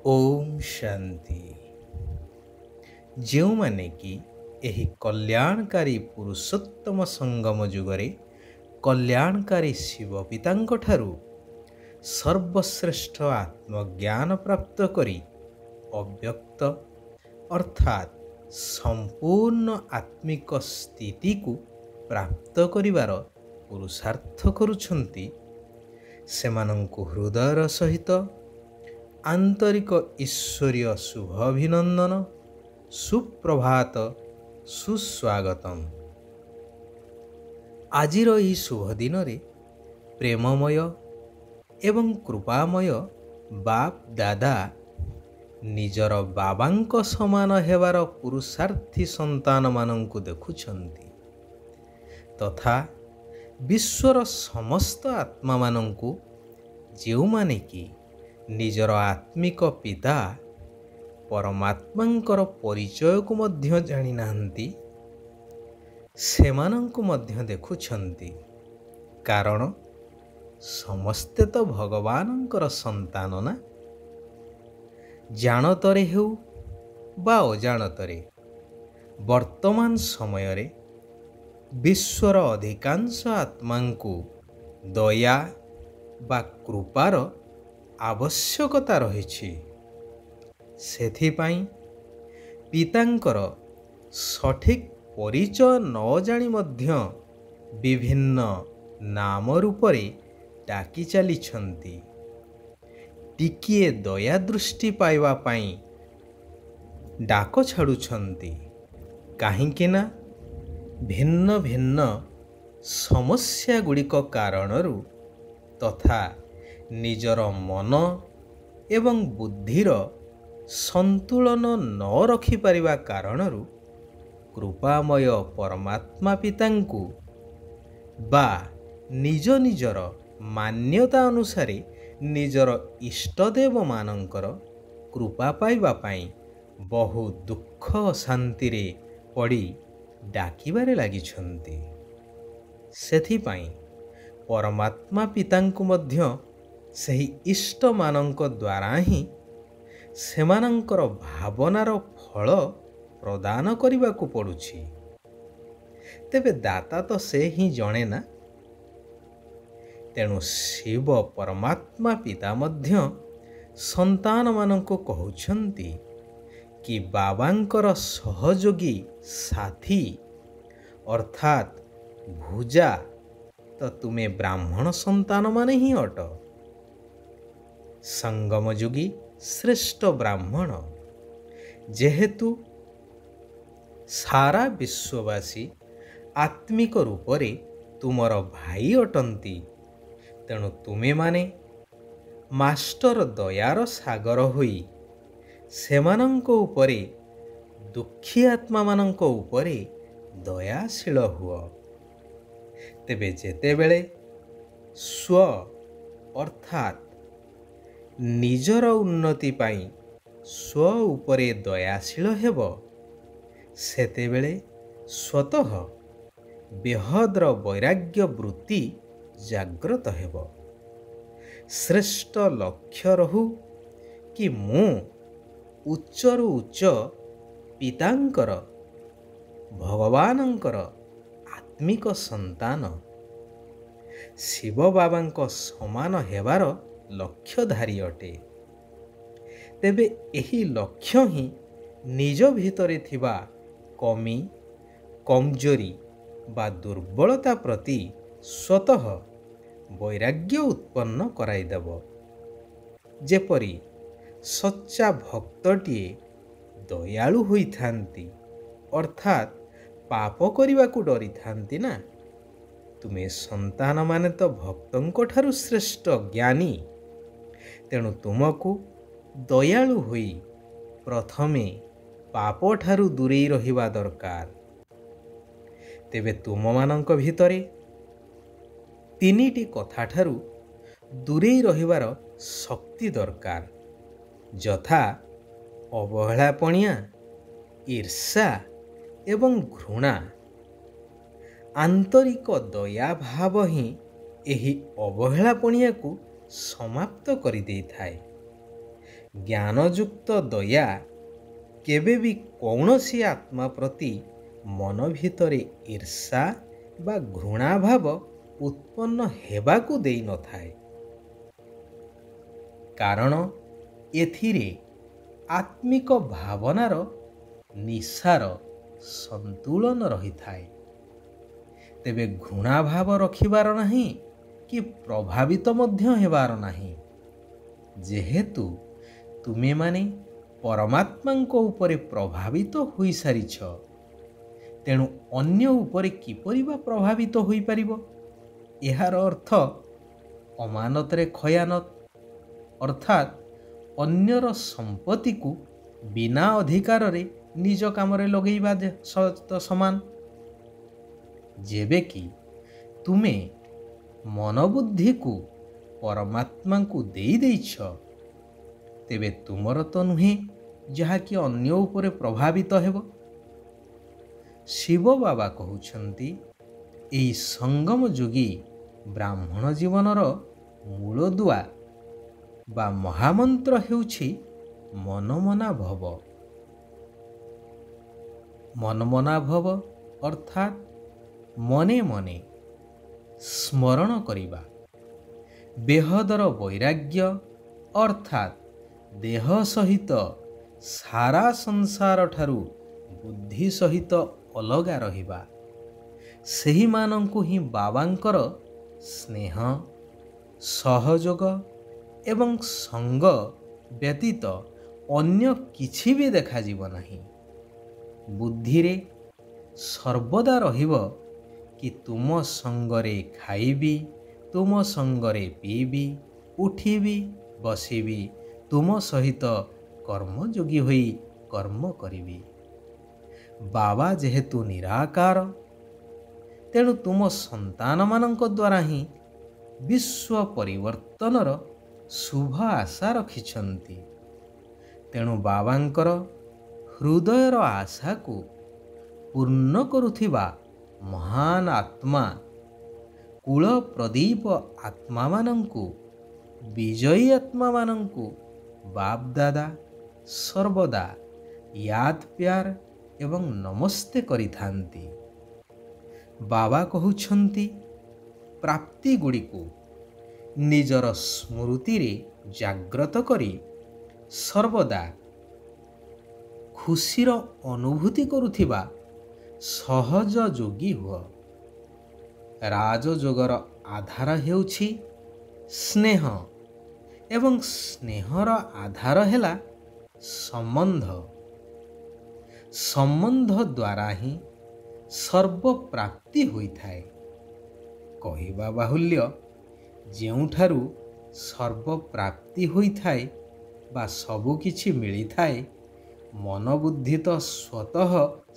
ओम शांति। ଯେଉଁମାନେ କି ଏହି କଲ୍ୟାଣକାରୀ ପୁରୁଷୋତ୍ତମ ସଙ୍ଗମ ଯୁଗରେ କଲ୍ୟାଣକାରୀ ଶିବ ପିତାଙ୍କ ଠାରୁ ସର୍ବଶ୍ରେଷ୍ଠ ଆତ୍ମଜ୍ଞାନ ପ୍ରାପ୍ତ କରି ଅବ୍ୟକ୍ତ ଅର୍ଥାତ୍ ସମ୍ପୂର୍ଣ୍ଣ ଆତ୍ମିକ ସ୍ଥିତିକୁ ପ୍ରାପ୍ତ କରିବାର ପୁରୁଷାର୍ଥ କରୁଛନ୍ତି, ସେମାନଙ୍କୁ ହୃଦୟର ସହିତ ଆନ୍ତରିକ ଈଶ୍ୱରୀୟ ଶୁଭ ଅଭିନନ୍ଦନ, ସୁପ୍ରଭାତ, ସୁସ୍ୱାଗତମ୍। ଆଜିର ଏହି ଶୁଭ ଦିନରେ ପ୍ରେମମୟ ଏବଂ କୃପାମୟ ବାପ ଦାଦା ନିଜର ବାବାଙ୍କ ସମାନ ହେବାର ପୁରୁଷାର୍ଥୀ ସନ୍ତାନମାନଙ୍କୁ ଦେଖୁଛନ୍ତି ତଥା ବିଶ୍ୱର ସମସ୍ତ ଆତ୍ମାମାନଙ୍କୁ, ଯେଉଁମାନେ କି ନିଜର ଆତ୍ମିକ ପିତା ପରମାତ୍ମାଙ୍କର ପରିଚୟକୁ ମଧ୍ୟ ଜାଣିନାହାନ୍ତି, ସେମାନଙ୍କୁ ମଧ୍ୟ ଦେଖୁଛନ୍ତି। କାରଣ ସମସ୍ତେ ତ ଭଗବାନଙ୍କର ସନ୍ତାନ ନା। ଜାଣତରେ ହେଉ ବା ଅଜାଣତରେ ବର୍ତ୍ତମାନ ସମୟରେ ବିଶ୍ୱର ଅଧିକାଂଶ ଆତ୍ମାଙ୍କୁ ଦୟା ବା କୃପାର ଆବଶ୍ୟକତା ରହିଛି। ସେଥିପାଇଁ ପିତାଙ୍କର ସଠିକ୍ ପରିଚୟ ନ ଜାଣି ମଧ୍ୟ ବିଭିନ୍ନ ନାମ ରୂପରେ ଡାକି ଚାଲିଛନ୍ତି। ଟିକିଏ ଦୟା ଦୃଷ୍ଟି ପାଇବା ପାଇଁ ଡାକ ଛାଡ଼ୁଛନ୍ତି। କାହିଁକି ନା ଭିନ୍ନ ଭିନ୍ନ ସମସ୍ୟା ଗୁଡ଼ିକ କାରଣରୁ ତଥା ନିଜର ମନ ଏବଂ ବୁଦ୍ଧିର ସନ୍ତୁଳନ ନ ରଖିପାରିବା କାରଣରୁ କୃପାମୟ ପରମାତ୍ମା ପିତାଙ୍କୁ ବା ନିଜ ନିଜର ମାନ୍ୟତା ଅନୁସାରେ ନିଜର ଇଷ୍ଟଦେବମାନଙ୍କର କୃପା ପାଇବା ପାଇଁ ବହୁ ଦୁଃଖ ଶାନ୍ତିରେ ପଡ଼ି ଡାକିବାରେ ଲାଗିଛନ୍ତି। ସେଥିପାଇଁ ପରମାତ୍ମା ପିତାଙ୍କୁ ମଧ୍ୟ ସେହି ଇଷ୍ଟମାନଙ୍କ ଦ୍ୱାରା ହିଁ ସେମାନଙ୍କର ଭାବନାର ଫଳ ପ୍ରଦାନ କରିବାକୁ ପଡ଼ୁଛି। ତେବେ ଦାତା ତ ସେ ହିଁ ଜଣେ ନା। ତେଣୁ ଶିବ ପରମାତ୍ମା ପିତା ମଧ୍ୟ ସନ୍ତାନମାନଙ୍କୁ କହୁଛନ୍ତି କି ବାବାଙ୍କର ସହଯୋଗୀ ସାଥୀ ଅର୍ଥାତ୍ ଭୁଜା ତ ତୁମେ ବ୍ରାହ୍ମଣ ସନ୍ତାନମାନେ ହିଁ ଅଟ। ସଙ୍ଗମଯୋଗୀ ଶ୍ରେଷ୍ଠ ବ୍ରାହ୍ମଣ, ଯେହେତୁ ସାରା ବିଶ୍ୱବାସୀ ଆତ୍ମିକ ରୂପରେ ତୁମର ଭାଇ ଅଟନ୍ତି, ତେଣୁ ତୁମେମାନେ ମାଷ୍ଟର ଦୟାର ସାଗର ହୋଇ ସେମାନଙ୍କ ଉପରେ, ଦୁଃଖୀ ଆତ୍ମାମାନଙ୍କ ଉପରେ ଦୟାଶୀଳ ହୁଅ। ତେବେ ଯେତେବେଳେ ସ୍ୱ ଅର୍ଥାତ୍ ନିଜର ଉନ୍ନତି ପାଇଁ ସ୍ୱ ଉପରେ ଦୟାଶୀଳ ହେବ, ସେତେବେଳେ ସ୍ୱତଃ ବେହଦ୍ର ବୈରାଗ୍ୟ ବୃତ୍ତି ଜାଗ୍ରତ ହେବ। ଶ୍ରେଷ୍ଠ ଲକ୍ଷ୍ୟ ରହୁ କି ମୁଁ ଉଚ୍ଚରୁ ଉଚ୍ଚ ପିତାଙ୍କର, ଭଗବାନଙ୍କର ଆତ୍ମିକ ସନ୍ତାନ, ଶିବ ବାବାଙ୍କ ସମାନ ହେବାର ଲକ୍ଷ୍ୟଧାରୀ ଅଟେ। ତେବେ ଏହି ଲକ୍ଷ୍ୟ ହିଁ ନିଜ ଭିତରେ ଥିବା କମି, କମଜୋରି ବା ଦୁର୍ବଳତା ପ୍ରତି ସ୍ୱତଃ ବୈରାଗ୍ୟ ଉତ୍ପନ୍ନ କରାଇଦେବ। ଯେପରି ସଚ୍ଚା ଭକ୍ତଟିଏ ଦୟାଳୁ ହୋଇଥାନ୍ତି, ଅର୍ଥାତ୍ ପାପ କରିବାକୁ ଡରିଥାନ୍ତି ନା। ତୁମେ ସନ୍ତାନମାନେ ତ ଭକ୍ତଙ୍କ ଠାରୁ ଶ୍ରେଷ୍ଠ ଜ୍ଞାନୀ, ତେଣୁ ତୁମକୁ ଦୟାଳୁ ହୋଇ ପ୍ରଥମେ ପାପଠାରୁ ଦୂରେଇ ରହିବା ଦରକାର। ତେବେ ତୁମମାନଙ୍କ ଭିତରେ ତିନିଟି କଥାଠାରୁ ଦୂରେଇ ରହିବାର ଶକ୍ତି ଦରକାର, ଯଥା ଅବହେଳାପଣିଆ, ଈର୍ଷା ଏବଂ ଘୃଣା। ଆନ୍ତରିକ ଦୟାଭାବ ହିଁ ଏହି ଅବହେଳାପଣିଆକୁ ସମାପ୍ତ କରିଦେଇଥାଏ। ଜ୍ଞାନଯୁକ୍ତ ଦୟା କେବେ ବି କୌଣସି ଆତ୍ମା ପ୍ରତି ମନ ଭିତରେ ଈର୍ଷା ବା ଘୃଣା ଭାବ ଉତ୍ପନ୍ନ ହେବାକୁ ଦେଇନଥାଏ। କାରଣ ଏଥିରେ ଆତ୍ମିକ ଭାବନାର ନିଶାର ସନ୍ତୁଳନ ରହିଥାଏ। ତେବେ ଘୃଣା ଭାବ ରଖିବାର ନାହିଁ କି ପ୍ରଭାବିତ ମଧ୍ୟ ହେବାର ନାହିଁ। ଯେହେତୁ ତୁମେମାନେ ପରମାତ୍ମାଙ୍କ ଉପରେ ପ୍ରଭାବିତ ହୋଇସାରିଛ, ତେଣୁ ଅନ୍ୟ ଉପରେ କିପରି ବା ପ୍ରଭାବିତ ହୋଇପାରିବ? ଏହାର ଅର୍ଥ ଅମାନତରେ ଖୟାନତ, ଅର୍ଥାତ୍ ଅନ୍ୟର ସମ୍ପତ୍ତିକୁ ବିନା ଅଧିକାରରେ ନିଜ କାମରେ ଲଗେଇବା ସମାନ। ଯେବେ କି ତୁମେ ମନବୁଦ୍ଧିକୁ ପରମାତ୍ମାଙ୍କୁ ଦେଇଛ, ତେବେ ତୁମର ତ ନୁହେଁ ଯାହାକି ଅନ୍ୟ ଉପରେ ପ୍ରଭାବିତ ହେବ। ଶିବ ବାବା କହୁଛନ୍ତି, ଏହି ସଙ୍ଗମ ଯୋଗୀ ବ୍ରାହ୍ମଣ ଜୀବନର ମୂଳଦୁଆ ବା ମହାମନ୍ତ୍ର ହେଉଛି ମନମନା ଭବ। ମନମନା ଭବ ଅର୍ଥାତ୍ ମନେ ମନେ ସ୍ମରଣ କରିବା। ବେହଦର ବୈରାଗ୍ୟ ଅର୍ଥାତ୍ ଦେହ ସହିତ ସାରା ସଂସାର ଠାରୁ ବୁଦ୍ଧି ସହିତ ଅଲଗା ରହିବା। ସେହିମାନଙ୍କୁ ହିଁ ବାବାଙ୍କର ସ୍ନେହ, ସହଯୋଗ ଏବଂ ସଙ୍ଗ ବ୍ୟତୀତ ଅନ୍ୟ କିଛି ବି ଦେଖାଯିବ ନାହିଁ। ବୁଦ୍ଧିରେ ସର୍ବଦା ରହିବ କି ତୁମ ସଙ୍ଗରେ ଖାଇବି, ତୁମ ସଙ୍ଗରେ ପିଇବି, ଉଠିବି, ବସିବି, ତୁମ ସହିତ କର୍ମଯୋଗୀ ହୋଇ କର୍ମ କରିବି। ବାବା ଯେହେତୁ ନିରାକାର, ତେଣୁ ତୁମ ସନ୍ତାନମାନଙ୍କ ଦ୍ୱାରା ହିଁ ବିଶ୍ୱ ପରିବର୍ତ୍ତନର ଶୁଭ ଆଶା ରଖିଛନ୍ତି। ତେଣୁ ବାବାଙ୍କର ହୃଦୟର ଆଶାକୁ ପୂର୍ଣ୍ଣ କରୁଥିବା ମହାନ ଆତ୍ମା, କୁଳ ପ୍ରଦୀପ ଆତ୍ମାମାନଙ୍କୁ, ବିଜୟୀ ଆତ୍ମାମାନଙ୍କୁ ବାପ ଦାଦା ସର୍ବଦା ୟାଦ ପ୍ୟାର ଏବଂ ନମସ୍ତେ କରିଥାନ୍ତି। ବାବା କହୁଛନ୍ତି, ପ୍ରାପ୍ତି ଗୁଡ଼ିକୁ ନିଜର ସ୍ମୃତିରେ ଜାଗ୍ରତ କରି ସର୍ବଦା ଖୁସିର ଅନୁଭୂତି କରୁଥିବା ସହଜ ଯୋଗୀ ହୁଅ। ରାଜଯୋଗର ଆଧାର ହେଉଛି ସ୍ନେହ ଏବଂ ସ୍ନେହର ଆଧାର ହେଲା ସମ୍ବନ୍ଧ। ସମ୍ବନ୍ଧ ଦ୍ୱାରା ହିଁ ସର୍ବପ୍ରାପ୍ତି ହୋଇଥାଏ। କହିବା ବାହୁଲ୍ୟ, ଯେଉଁଠାରୁ ସର୍ବପ୍ରାପ୍ତି ହୋଇଥାଏ ବା ସବୁକିଛି ମିଳିଥାଏ, ମନବୁଦ୍ଧି ତ ସ୍ୱତଃ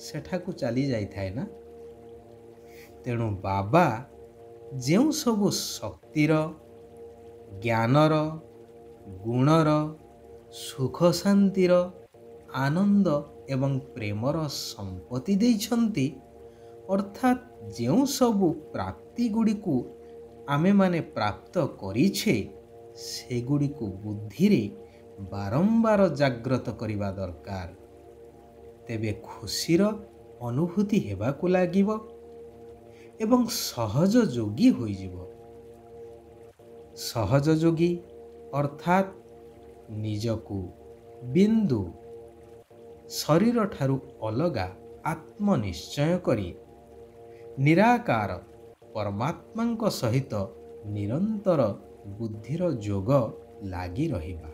ସେଠାକୁ ଚାଲି ଯାଇଥାଏ ନା। ତେଣୁ ବାବା ଯେଉଁ ସବୁ ଶକ୍ତିର, ଜ୍ଞାନର, ଗୁଣର, ସୁଖ ଶାନ୍ତିର, ଆନନ୍ଦ ଏବଂ ପ୍ରେମର ସମ୍ପତ୍ତି ଦେଇଛନ୍ତି, ଅର୍ଥାତ୍ ଯେଉଁ ସବୁ ପ୍ରାପ୍ତି ଗୁଡ଼ିକୁ ଆମେମାନେ ପ୍ରାପ୍ତ କରିଛେ, ସେଗୁଡ଼ିକୁ ବୁଦ୍ଧିରେ ବାରମ୍ବାର ଜାଗ୍ରତ କରିବା ଦରକାର। ତେବେ ଖୁସିର ଅନୁଭୂତି ହେବାକୁ ଲାଗିବ ଏବଂ ସହଜ ଯୋଗୀ ହୋଇଯିବ। ସହଜ ଯୋଗୀ ଅର୍ଥାତ୍ ନିଜକୁ ବିନ୍ଦୁ ଶରୀରଠାରୁ ଅଲଗା ଆତ୍ମନିଶ୍ଚୟ କରି ନିରାକାର ପରମାତ୍ମାଙ୍କ ସହିତ ନିରନ୍ତର ବୁଦ୍ଧିର ଯୋଗ ଲାଗି ରହିବା।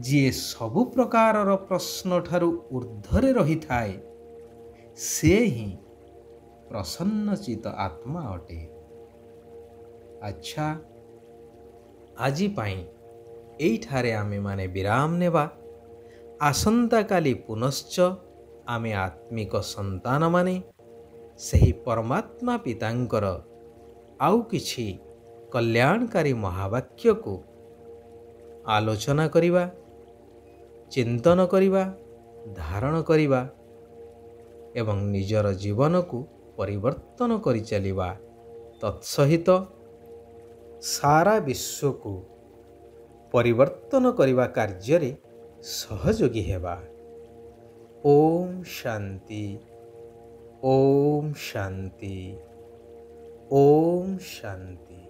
ଯିଏ ସବୁ ପ୍ରକାରର ପ୍ରଶ୍ନଠାରୁ ଉର୍ଦ୍ଧ୍ୱରେ ରହିଥାଏ, ସେ ହିଁ ପ୍ରସନ୍ନଚିତ ଆତ୍ମା ଅଟେ। ଆଚ୍ଛା, ଆଜି ପାଇଁ ଏଇଠାରେ ଆମେମାନେ ବିରାମ ନେବା। ଆସନ୍ତାକାଲି ପୁନଶ୍ଚ ଆମେ ଆତ୍ମିକ ସନ୍ତାନମାନେ ସେହି ପରମାତ୍ମା ପିତାଙ୍କର ଆଉ କିଛି କଲ୍ୟାଣକାରୀ ମହାବାକ୍ୟକୁ ଆଲୋଚନା କରିବା, ଚିନ୍ତନ କରିବା, ଧାରଣ କରିବା ଏବଂ ନିଜର ଜୀବନକୁ ପରିବର୍ତ୍ତନ କରିଚାଲିବା। ତତ୍ସହିତ ସାରା ବିଶ୍ୱକୁ ପରିବର୍ତ୍ତନ କରିବା କାର୍ଯ୍ୟରେ ସହଯୋଗୀ ହେବା। ଓମ୍ ଶାନ୍ତି, ଓମ୍ ଶାନ୍ତି, ଓମ୍ ଶାନ୍ତି।